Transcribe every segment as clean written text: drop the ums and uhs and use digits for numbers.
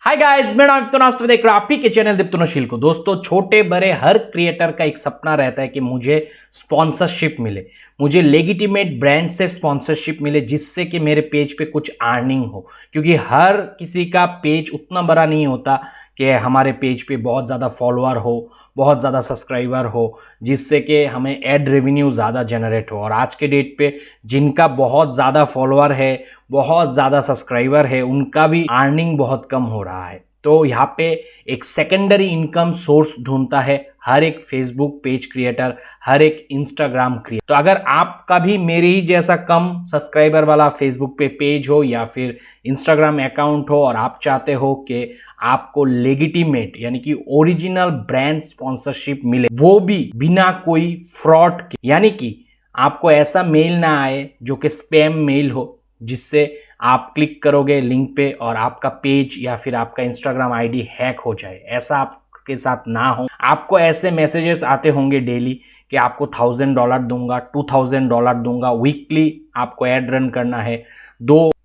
Hi guys, मैं दिप्तुन, आप सभी देख रहे हैं आप ही के चैनल दिप्तुनशील को। दोस्तों, छोटे बड़े हर क्रिएटर का एक सपना रहता है कि मुझे स्पॉन्सरशिप मिले, मुझे लेजिटिमेट ब्रांड से स्पॉन्सरशिप मिले जिससे कि मेरे पेज पे कुछ अर्निंग हो। क्योंकि हर किसी का पेज उतना बड़ा नहीं होता कि हमारे पेज पे बहुत ज़्यादा फॉलोअर हो, बहुत ज़्यादा सब्सक्राइबर हो, जिससे कि हमें एड रेवेन्यू ज़्यादा जनरेट हो। और आज के डेट पे जिनका बहुत ज़्यादा फॉलोअर है, बहुत ज़्यादा सब्सक्राइबर है, उनका भी अर्निंग बहुत कम हो रहा है। तो यहाँ पे एक सेकेंडरी इनकम सोर्स ढूंढता है हर एक फेसबुक पेज क्रिएटर, हर एक इंस्टाग्राम क्रिएटर। तो अगर आपका भी मेरे ही जैसा कम सब्सक्राइबर वाला फेसबुक पे पेज हो या फिर इंस्टाग्राम अकाउंट हो और आप चाहते हो कि आपको लेजिटिमेट यानी कि ओरिजिनल ब्रांड स्पॉन्सरशिप मिले, वो भी बिना कोई फ्रॉड के, यानी कि आपको ऐसा मेल ना आए जो कि स्पैम मेल हो, जिससे आप क्लिक करोगे लिंक पे और आपका पेज या फिर आपका इंस्टाग्राम आईडी हैक हो जाए। ऐसा आपके साथ ना हो। आपको ऐसे मैसेजेस आते होंगे डेली कि आपको $1000 दूंगा, $2000 दूंगा, वीकली आपको ऐड रन करना है,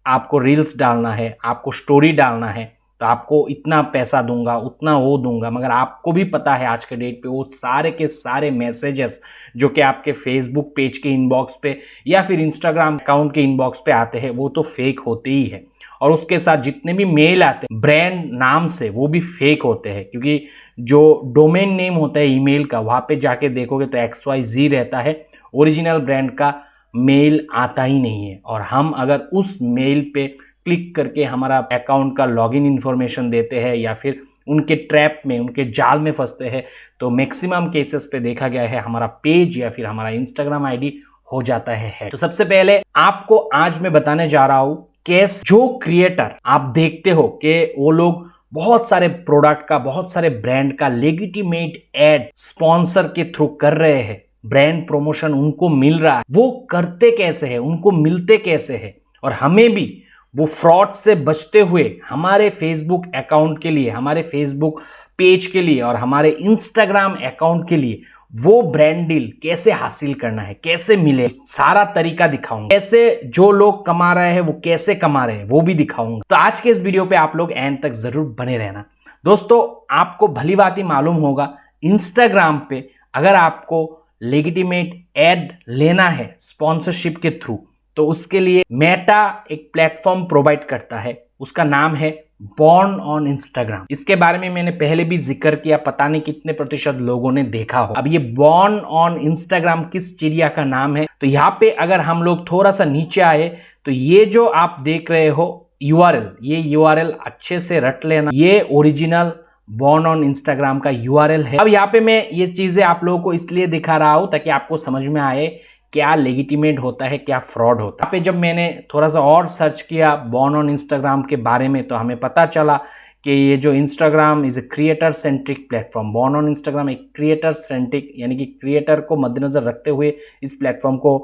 आपको रील्स डालना है, आपको स्टोरी डालना है, तो आपको इतना पैसा दूंगा, उतना वो दूंगा। मगर आपको भी पता है आज के डेट पे वो सारे के सारे मैसेजेस जो कि आपके फेसबुक पेज के इनबॉक्स पे या फिर इंस्टाग्राम अकाउंट के इनबॉक्स पे आते हैं, वो तो फेक होते ही है। और उसके साथ जितने भी मेल आते हैं ब्रांड नाम से, वो भी फेक होते हैं। क्योंकि जो डोमेन नेम होता है ईमेल का, वहाँ पे जाके देखोगे तो XYZ रहता है, ओरिजिनल ब्रांड का मेल आता ही नहीं है। और हम अगर उस मेल पे क्लिक करके हमारा अकाउंट का लॉगिन इंफॉर्मेशन देते हैं या फिर उनके ट्रैप में, उनके जाल में फंसते हैं, तो मैक्सिमम केसेस पे देखा गया है हमारा पेज या फिर हमारा इंस्टाग्राम आईडी हो जाता है हैक। तो सबसे पहले आपको आज मैं बताने जा रहा हूं कैसे जो क्रिएटर आप देखते हो कि वो लोग बहुत सारे प्रोडक्ट का, बहुत सारे ब्रांड का लेजिटिमेट एड स्पॉन्सर के थ्रू कर रहे हैं, ब्रांड प्रमोशन उनको मिल रहा है, वो करते कैसे है, उनको मिलते कैसे है, और हमें भी वो फ्रॉड से बचते हुए हमारे फेसबुक अकाउंट के लिए, हमारे फेसबुक पेज के लिए और हमारे इंस्टाग्राम अकाउंट के लिए वो ब्रांड डील कैसे हासिल करना है, कैसे मिले, सारा तरीका दिखाऊंगा। कैसे जो लोग कमा रहे हैं वो कैसे कमा रहे हैं वो भी दिखाऊंगा। तो आज के इस वीडियो पे आप लोग एंड तक जरूर बने रहना। दोस्तों, आपको भली बात ही मालूम होगा, इंस्टाग्राम पे अगर आपको लेजिटिमेट एड लेना है स्पॉन्सरशिप के थ्रू, तो उसके लिए मेटा एक प्लेटफॉर्म प्रोवाइड करता है, उसका नाम है बॉर्न ऑन इंस्टाग्राम। इसके बारे में मैंने पहले भी जिक्र किया, पता नहीं कितने प्रतिशत लोगों ने देखा हो। अब ये बॉर्न ऑन इंस्टाग्राम किस चिड़िया का नाम है, तो यहाँ पे अगर हम लोग थोड़ा सा नीचे आए तो ये जो आप देख रहे हो URL, ये URL अच्छे से रट लेना, ये ओरिजिनल बॉर्न ऑन इंस्टाग्राम का URL है। अब यहाँ पे मैं ये चीजें आप लोगों को इसलिए दिखा रहा हूं ताकि आपको समझ में आए क्या लेजिटिमेट होता है, क्या फ्रॉड होता है। यहाँ पे जब मैंने थोड़ा सा और सर्च किया बॉर्न ऑन इंस्टाग्राम के बारे में, तो हमें पता चला कि ये जो Instagram is a creator centric platform. Born on Instagram एक क्रिएटर सेंट्रिक यानी कि क्रिएटर को मद्देनजर रखते हुए इस प्लेटफॉर्म को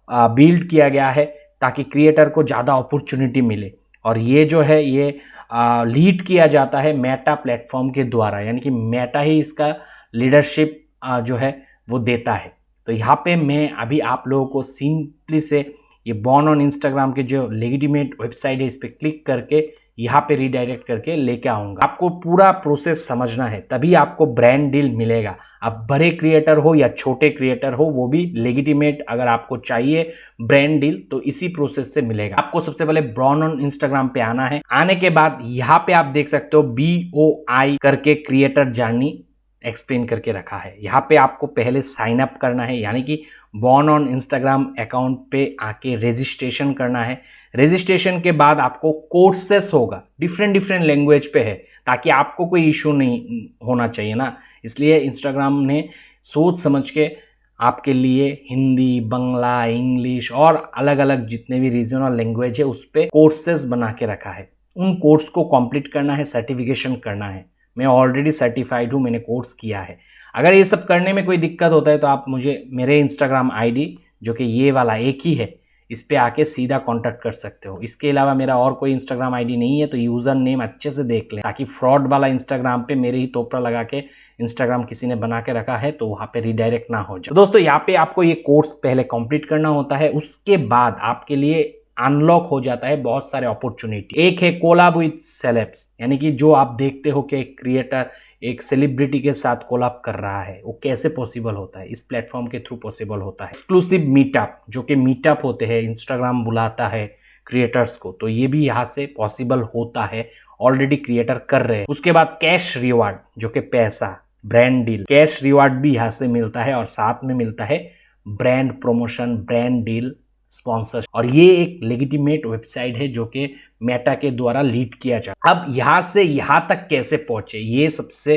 बिल्ड किया गया है ताकि क्रिएटर को ज़्यादा अपॉर्चुनिटी मिले। और ये जो है ये लीड किया जाता है मेटा प्लेटफॉर्म के द्वारा, यानी कि मेटा ही इसका लीडरशिप जो है वो देता है। तो यहाँ पे मैं अभी आप लोगों को सिंपली से ये बॉर्न ऑन इंस्टाग्राम के जो लेजिटिमेट वेबसाइट है इस पर क्लिक करके यहाँ पे रीडायरेक्ट करके लेके आऊँगा। आपको पूरा प्रोसेस समझना है, तभी आपको ब्रांड डील मिलेगा। अब बड़े क्रिएटर हो या छोटे क्रिएटर हो, वो भी लेजिटिमेट अगर आपको चाहिए ब्रांड डील तो इसी प्रोसेस से मिलेगा। आपको सबसे पहले बॉर्न ऑन इंस्टाग्राम पे आना है। आने के बाद यहाँ पे आप देख सकते हो BOI करके क्रिएटर जर्नी एक्सप्लेन करके रखा है। यहाँ पे आपको पहले साइन अप करना है, यानी कि बॉर्न ऑन इंस्टाग्राम अकाउंट पे आके रजिस्ट्रेशन करना है। रजिस्ट्रेशन के बाद आपको कोर्सेस होगा, डिफरेंट लैंग्वेज पे है, ताकि आपको कोई इशू नहीं होना चाहिए ना। इसलिए इंस्टाग्राम ने सोच समझ के आपके लिए हिंदी, बंगला, इंग्लिश और अलग अलग जितने भी रीजनल लैंग्वेज है उस पर कोर्सेस बना के रखा है। उन कोर्स को कंप्लीट करना है, सर्टिफिकेशन करना है। मैं ऑलरेडी सर्टिफाइड हूँ, मैंने कोर्स किया है। अगर ये सब करने में कोई दिक्कत होता है तो आप मुझे मेरे इंस्टाग्राम आईडी जो कि ये वाला एक ही है, इस पे आके सीधा कांटेक्ट कर सकते हो। इसके अलावा मेरा और कोई इंस्टाग्राम आईडी नहीं है, तो यूज़र नेम अच्छे से देख लें, ताकि फ्रॉड वाला इंस्टाग्राम पे मेरे ही तोपरा लगा के इंस्टाग्राम किसी ने बना के रखा है तो वहाँ पे रिडायरेक्ट ना हो जाए। तो दोस्तों, यहाँ पे आपको ये कोर्स पहले कंप्लीट करना होता है। उसके बाद आपके लिए अनलॉक हो जाता है बहुत सारे अपॉर्चुनिटी। एक है कोलैब विद सेलेब्स, यानी कि जो आप देखते हो कि एक क्रिएटर एक सेलिब्रिटी के साथ कोलैब कर रहा है, वो कैसे पॉसिबल होता है, इस प्लेटफॉर्म के थ्रू पॉसिबल होता है। एक्सक्लूसिव मीटअप, जो कि मीटअप होते हैं, इंस्टाग्राम बुलाता है क्रिएटर्स को, तो ये भी यहाँ से पॉसिबल होता है, ऑलरेडी क्रिएटर कर रहे हैं। उसके बाद कैश रिवार्ड, जो कि पैसा, ब्रांड डील, कैश रिवार्ड भी यहाँ से मिलता है और साथ में मिलता है brand promotion, brand deal, sponsor. और ये एक लेजिटिमेट वेबसाइट है जो कि मेटा के द्वारा लीड किया जाता है। अब यहाँ से यहाँ तक कैसे पहुंचे, ये सबसे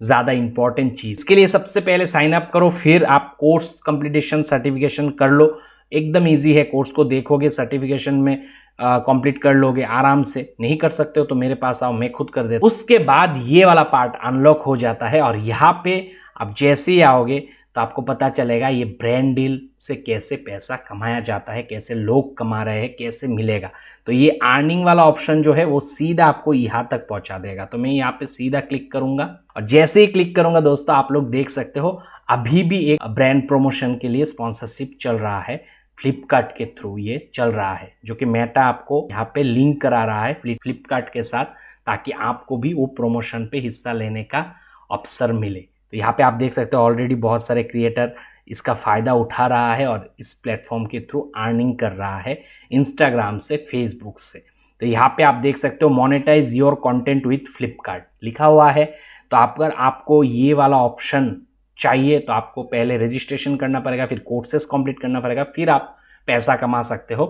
ज्यादा इंपॉर्टेंट चीज। इसके लिए सबसे पहले साइन अप करो, फिर आप कोर्स कंप्लीटेशन सर्टिफिकेशन कर लो। एकदम इजी है, कोर्स को देखोगे, सर्टिफिकेशन में कंप्लीट कर लोगे आराम से। नहीं कर सकते हो तो मेरे पास आओ, मैं खुद कर देता हूं। उसके बाद ये वाला पार्ट अनलॉक हो जाता है और यहाँ पे आप जैसे ही आओगे तो आपको पता चलेगा ये ब्रांड डील से कैसे पैसा कमाया जाता है, कैसे लोग कमा रहे हैं, कैसे मिलेगा। तो ये अर्निंग वाला ऑप्शन जो है वो सीधा आपको यहाँ तक पहुंचा देगा। तो मैं यहाँ पे सीधा क्लिक करूंगा और जैसे ही क्लिक करूंगा दोस्तों, आप लोग देख सकते हो अभी भी एक ब्रांड प्रमोशन के लिए स्पॉन्सरशिप चल रहा है, फ्लिपकार्ट के थ्रू ये चल रहा है, जो कि मेटा आपको यहाँ पे लिंक करा रहा है फ्लिपकार्ट के साथ, ताकि आपको भी वो प्रमोशन पे हिस्सा लेने का अवसर मिले। तो यहाँ पे आप देख सकते हो ऑलरेडी बहुत सारे क्रिएटर इसका फ़ायदा उठा रहा है और इस प्लेटफॉर्म के थ्रू अर्निंग कर रहा है, इंस्टाग्राम से, फेसबुक से। तो यहाँ पे आप देख सकते हो monetise your content with Flipkart लिखा हुआ है। तो अगर आपको ये वाला ऑप्शन चाहिए तो आपको पहले रजिस्ट्रेशन करना पड़ेगा, फिर कोर्सेस कंप्लीट करना पड़ेगा, फिर आप पैसा कमा सकते हो।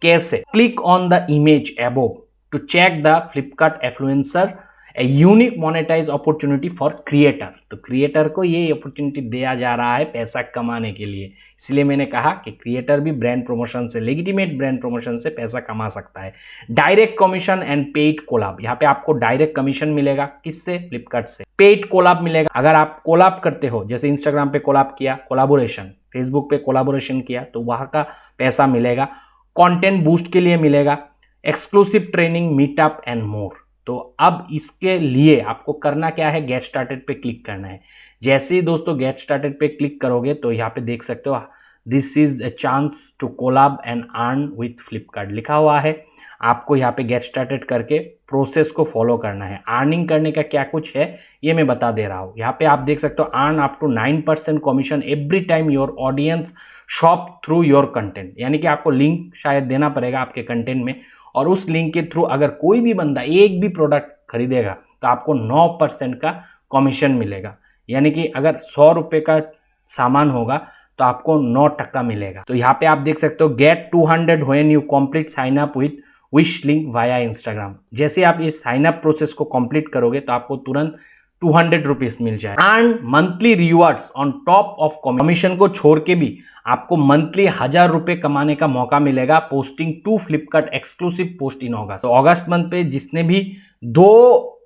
कैसे? Click on the image above to check the Flipkart influencer a unique monetise opportunity for creator. तो क्रिएटर को ये अपॉर्चुनिटी दिया जा रहा है पैसा कमाने के लिए, इसलिए मैंने कहा कि क्रिएटर भी ब्रांड प्रमोशन से, लेजिटिमेट ब्रांड प्रमोशन से पैसा कमा सकता है। Direct commission and paid collab, यहाँ पे आपको डायरेक्ट कमीशन मिलेगा, किससे? फ्लिपकार्ट से। पेड कोलैब मिलेगा, अगर आप कोलैब करते हो, जैसे इंस्टाग्राम पे कोलैब किया, कोलैबोरेशन, फेसबुक पे कोलैबोरेशन किया, तो वहाँ का पैसा मिलेगा। कंटेंट बूस्ट के लिए मिलेगा, exclusive training, meetup and more. तो अब इसके लिए आपको करना क्या है, गेट स्टार्टेड पे क्लिक करना है। जैसे ही दोस्तों गेट स्टार्टेड पे क्लिक करोगे तो यहाँ पे देख सकते हो this is a chance to collab and earn with Flipkart लिखा हुआ है। आपको यहाँ पे गेट स्टार्टेड करके प्रोसेस को फॉलो करना है। अर्निंग करने का क्या कुछ है ये मैं बता दे रहा हूँ। यहाँ पे आप देख सकते हो earn up to 9% commission every time your audience shop through your content, यानी कि आपको लिंक शायद देना पड़ेगा आपके कंटेंट में, और उस लिंक के थ्रू अगर कोई भी बंदा एक भी प्रोडक्ट खरीदेगा तो आपको 9% का कमीशन मिलेगा। यानी कि अगर 100 रुपये का सामान होगा तो आपको 9% मिलेगा। तो यहाँ पे आप देख सकते हो get 200 when you complete sign up with wish link via Instagram. जैसे आप ये साइन अप प्रोसेस को कंप्लीट करोगे तो आपको तुरंत 200 रुपीज मिल जाए। And monthly rewards on top of commission को छोड़ के भी आपको मंथली 1000 रुपए कमाने का मौका मिलेगा posting 2 Flipkart exclusive post in August. तो अगस्त मंथ पे जिसने भी 2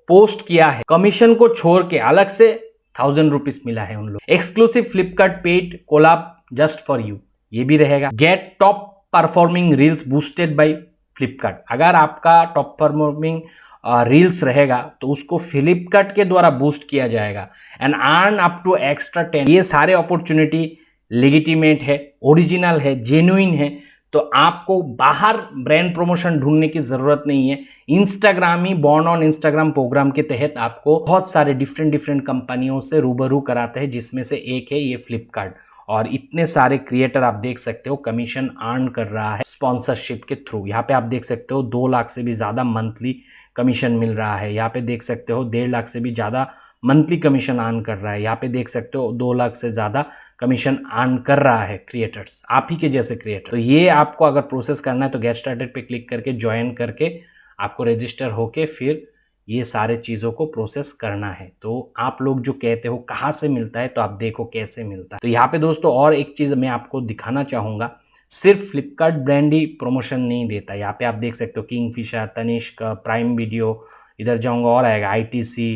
पोस्ट किया है, कमीशन को छोड़ के अलग से 1000 रुपीज मिला है उन लोग। Exclusive Flipkart paid collab just for you, ये भी रहेगा। Get top performing reels boosted by Flipkart, अगर आपका टॉप परफॉर्मिंग रील्स रहेगा तो उसको फ्लिपकार्ट के द्वारा बूस्ट किया जाएगा। And earn up to extra 10। ये सारे अपॉर्चुनिटी लेजिटिमेट है, ओरिजिनल है, जेन्युइन है। तो आपको बाहर ब्रांड प्रमोशन ढूंढने की जरूरत नहीं है। इंस्टाग्राम ही बॉर्न ऑन इंस्टाग्राम प्रोग्राम के तहत आपको बहुत सारे डिफरेंट कंपनियों से रूबरू कराते हैं, जिसमें से एक है ये फ्लिपकार्ट। और इतने सारे क्रिएटर आप देख सकते हो कमीशन अर्न कर रहा है स्पॉन्सरशिप के थ्रू। यहाँ पे आप देख सकते हो 2 लाख से भी ज़्यादा मंथली कमीशन मिल रहा है। यहाँ पे देख सकते हो 1.5 लाख से भी ज़्यादा मंथली कमीशन अर्न कर रहा है। यहाँ पे देख सकते हो 2 लाख से ज़्यादा कमीशन अर्न कर रहा है क्रिएटर्स, आप ही के जैसे क्रिएटर। तो ये आपको अगर प्रोसेस करना है तो गेट स्टार्टेड पे क्लिक करके ज्वाइन करके आपको रजिस्टर होके फिर ये सारे चीज़ों को प्रोसेस करना है। तो आप लोग जो कहते हो कहाँ से मिलता है, तो आप देखो कैसे मिलता है। तो यहाँ पे दोस्तों और एक चीज़ मैं आपको दिखाना चाहूँगा, सिर्फ फ्लिपकार्ट ब्रांड ही प्रमोशन नहीं देता। यहाँ पे आप देख सकते हो किंगफिशर, तनिष्क, प्राइम वीडियो, इधर जाऊँगा और आएगा ITC,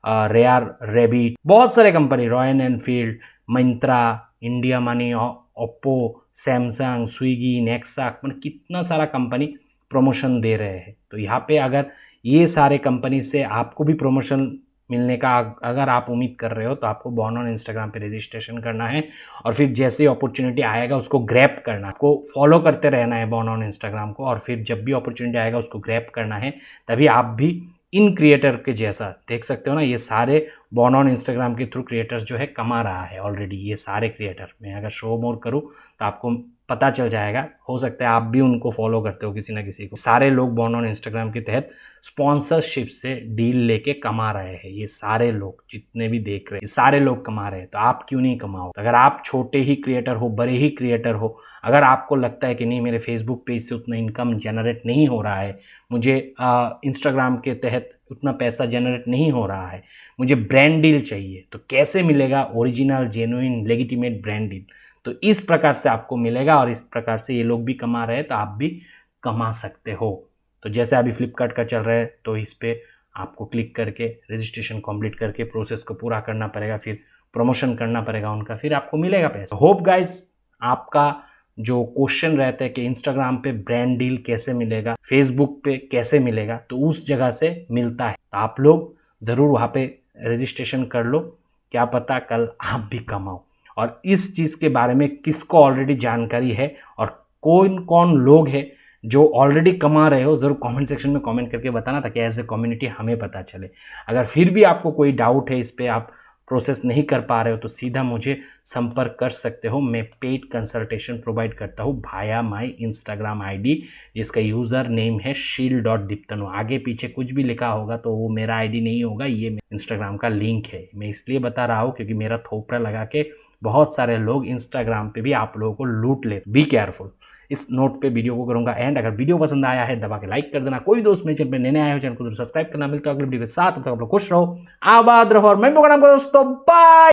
रेयर रेबिट, बहुत सारे company, royal Enfield, Myntra, India money, Oppo, Samsung, Swiggy, Nexa, मतलब कितना सारा कंपनी प्रमोशन दे रहे हैं। तो यहाँ पे अगर ये सारे कंपनी से आपको भी प्रमोशन मिलने का अगर आप उम्मीद कर रहे हो तो आपको बॉर्न ऑन इंस्टाग्राम पे रजिस्ट्रेशन करना है और फिर जैसे ही अपॉर्चुनिटी आएगा उसको ग्रैब करना है। आपको फॉलो करते रहना है बॉर्न ऑन इंस्टाग्राम को, और फिर जब भी अपॉर्चुनिटी आएगा उसको ग्रैब करना है, तभी आप भी इन क्रिएटर के जैसा देख सकते हो ना। ये सारे बॉर्न ऑन इंस्टाग्राम के थ्रू क्रिएटर्स जो है कमा रहा है ऑलरेडी। ये सारे क्रिएटर मैं अगर शो मोर करूँ तो आपको पता चल जाएगा, हो सकता है आप भी उनको फॉलो करते हो किसी ना किसी को। सारे लोग बॉर्न ऑन इंस्टाग्राम के तहत स्पॉन्सरशिप से डील लेके कमा रहे हैं। ये सारे लोग जितने भी देख रहे हैं, ये सारे लोग कमा रहे हैं, तो आप क्यों नहीं कमाओ? तो अगर आप छोटे ही क्रिएटर हो, बड़े ही क्रिएटर हो, अगर आपको लगता है कि नहीं मेरे फेसबुक पेज से उतना इनकम जनरेट नहीं हो रहा है, मुझे इंस्टाग्राम के तहत उतना पैसा जनरेट नहीं हो रहा है, मुझे ब्रांड डील चाहिए, तो कैसे मिलेगा? ओरिजिनल जेन्युइन लेगिटिमेट ब्रांड डील तो इस प्रकार से आपको मिलेगा, और इस प्रकार से ये लोग भी कमा रहे हैं तो आप भी कमा सकते हो। तो जैसे अभी फ्लिपकार्ट का चल रहा है, तो इस पर आपको क्लिक करके रजिस्ट्रेशन कंप्लीट करके प्रोसेस को पूरा करना पड़ेगा, फिर प्रमोशन करना पड़ेगा उनका, फिर आपको मिलेगा पैसा। होप गाइस आपका जो क्वेश्चन रहता है कि इंस्टाग्राम पे ब्रांड डील कैसे मिलेगा, फेसबुक पे कैसे मिलेगा, तो उस जगह से मिलता है। तो आप लोग ज़रूर वहाँ पे रजिस्ट्रेशन कर लो, क्या पता कल आप भी कमाओ। और इस चीज़ के बारे में किसको ऑलरेडी जानकारी है और कौन कौन लोग हैं जो ऑलरेडी कमा रहे हो, ज़रूर कमेंट सेक्शन में कमेंट करके बताना, ताकि एज ए कम्युनिटी हमें पता चले। अगर फिर भी आपको कोई डाउट है, इस पर आप प्रोसेस नहीं कर पा रहे हो, तो सीधा मुझे संपर्क कर सकते हो। मैं पेड कंसल्टेशन प्रोवाइड करता हूँ भाया माई इंस्टाग्राम आईडी, जिसका यूज़र नेम है शील.दीप्तनु। आगे पीछे कुछ भी लिखा होगा तो वो मेरा आईडी नहीं होगा, ये इंस्टाग्राम का लिंक है। मैं इसलिए बता रहा हूँ क्योंकि मेरा थोपड़ा लगा के बहुत सारे लोग इंस्टाग्राम पे भी आप लोगों को लूट ले। Be careful. इस नोट पे वीडियो को करूंगा एंड। अगर वीडियो पसंद आया है दबा के लाइक कर देना। कोई दोस्त मेरे चैनल पे नए आए हो, चैनल को सब्सक्राइब करना। मिलता है अगले वीडियो के साथ, तब तक आप लोग खुश रहो, आबाद रहो, और मैं प्रोग्राम करो दोस्तों, बाय।